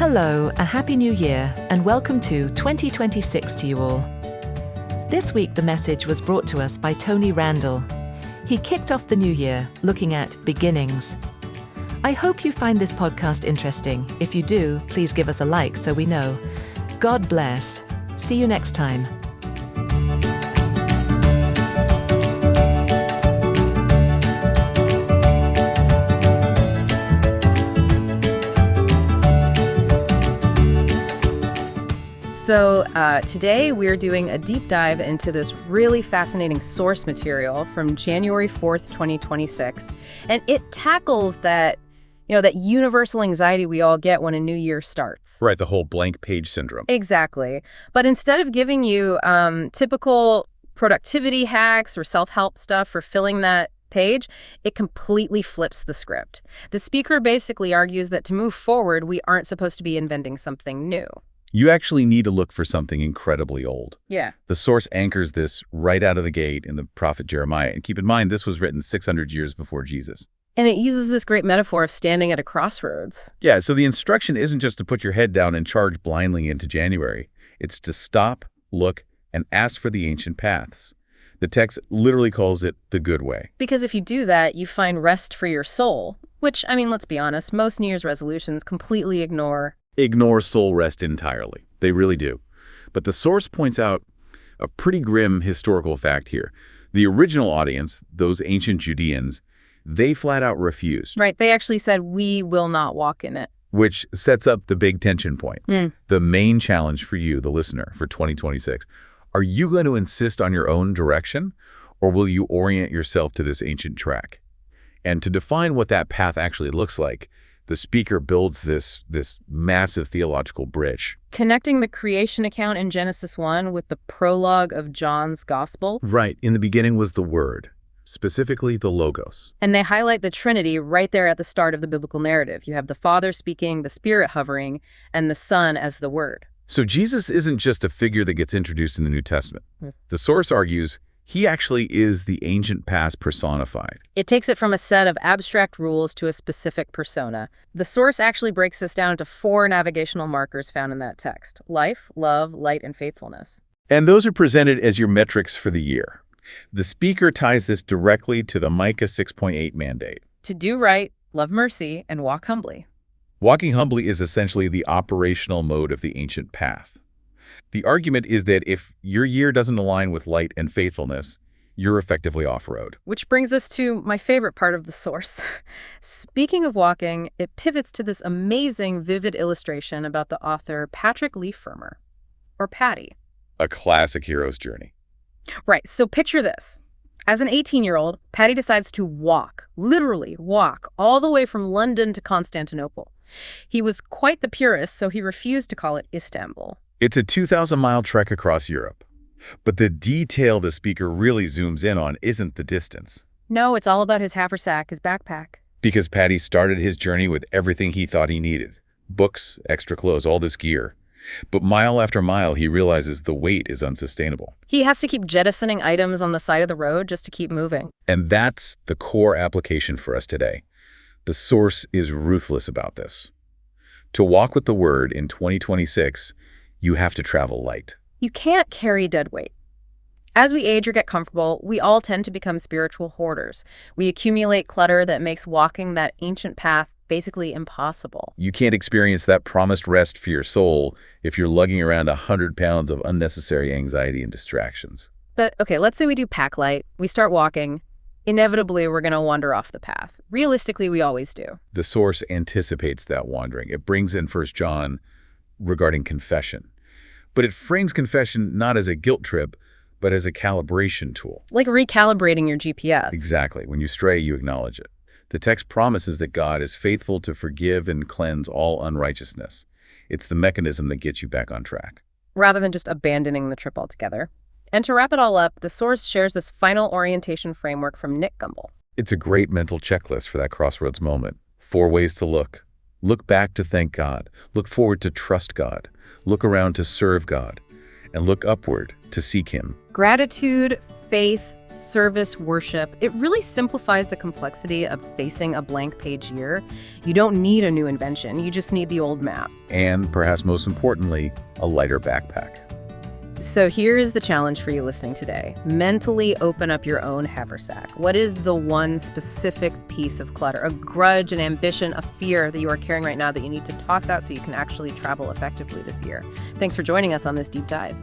Hello, a happy new year, and welcome to 2026 to you all. This week the message was brought to us by Tony Randall. He kicked off the new year looking at beginnings. I hope you find this podcast interesting. If you do, please give us a like so we know. God bless. See you next time. So today we're doing a deep dive into this really fascinating source material from January 4th, 2026. And it tackles that universal anxiety we all get when a new year starts. Right, the whole blank page syndrome. Exactly. But instead of giving you typical productivity hacks or self-help stuff for filling that page, it completely flips the script. The speaker basically argues that to move forward, we aren't supposed to be inventing something new. You actually need to look for something incredibly old. Yeah. The source anchors this right out of the gate in the prophet Jeremiah. And keep in mind, this was written 600 years before Jesus. And it uses this great metaphor of standing at a crossroads. Yeah, so the instruction isn't just to put your head down and charge blindly into January. It's to stop, look, and ask for the ancient paths. The text literally calls it the good way. Because if you do that, you find rest for your soul, which, let's be honest, most New Year's resolutions completely ignore soul rest entirely. They really do. But the source points out a pretty grim historical fact here. The original audience, those ancient Judeans, they flat out refused. Right. They actually said, we will not walk in it. Which sets up the big tension point. The main challenge for you, the listener, for 2026. Are you going to insist on your own direction, or will you orient yourself to this ancient track? And to define what that path actually looks like, the speaker builds this massive theological bridge. Connecting the creation account in Genesis 1 with the prologue of John's gospel. Right. In the beginning was the Word, specifically the Logos. And they highlight the Trinity right there at the start of the biblical narrative. You have the Father speaking, the Spirit hovering, and the Son as the Word. So Jesus isn't just a figure that gets introduced in the New Testament. The source argues he actually is the ancient past personified. It takes it from a set of abstract rules to a specific persona. The source actually breaks this down into 4 navigational markers found in that text: life, love, light, and faithfulness. And those are presented as your metrics for the year. The speaker ties this directly to the Micah 6.8 mandate. To do right, love mercy, and walk humbly. Walking humbly is essentially the operational mode of the ancient path. The argument is that if your year doesn't align with light and faithfulness, you're effectively off-road. Which brings us to my favorite part of the source. Speaking of walking, it pivots to this amazing, vivid illustration about the author Patrick Leaf-Fermer, or Patty. A classic hero's journey. Right, so picture this. As an 18-year-old, Patty decides to walk, literally walk, all the way from London to Constantinople. He was quite the purist, so he refused to call it Istanbul. It's a 2,000-mile trek across Europe. But the detail the speaker really zooms in on isn't the distance. No, it's all about his haversack, his backpack. Because Patty started his journey with everything he thought he needed. Books, extra clothes, all this gear. But mile after mile, he realizes the weight is unsustainable. He has to keep jettisoning items on the side of the road just to keep moving. And that's the core application for us today. The source is ruthless about this. To walk with the Word in 2026, you have to travel light. You can't carry dead weight. As we age or get comfortable, we all tend to become spiritual hoarders. We accumulate clutter that makes walking that ancient path basically impossible. You can't experience that promised rest for your soul if you're lugging around 100 pounds of unnecessary anxiety and distractions. But okay, let's say we do pack light, we start walking. Inevitably, we're going to wander off the path. Realistically, we always do. The source anticipates that wandering. It brings in 1 John regarding confession. But it frames confession not as a guilt trip, but as a calibration tool. Like recalibrating your GPS. Exactly. When you stray, you acknowledge it. The text promises that God is faithful to forgive and cleanse all unrighteousness. It's the mechanism that gets you back on track. Rather than just abandoning the trip altogether. And to wrap it all up, the source shares this final orientation framework from Nick Gumbel. It's a great mental checklist for that crossroads moment. 4 ways to look. Look back to thank God. Look forward to trust God. Look around to serve God. And look upward to seek Him. Gratitude, faith, service, worship. It really simplifies the complexity of facing a blank page year. You don't need a new invention. You just need the old map. And perhaps most importantly, a lighter backpack. So here's the challenge for you listening today. Mentally open up your own haversack. What is the one specific piece of clutter, a grudge, an ambition, a fear that you are carrying right now that you need to toss out so you can actually travel effectively this year? Thanks for joining us on this deep dive.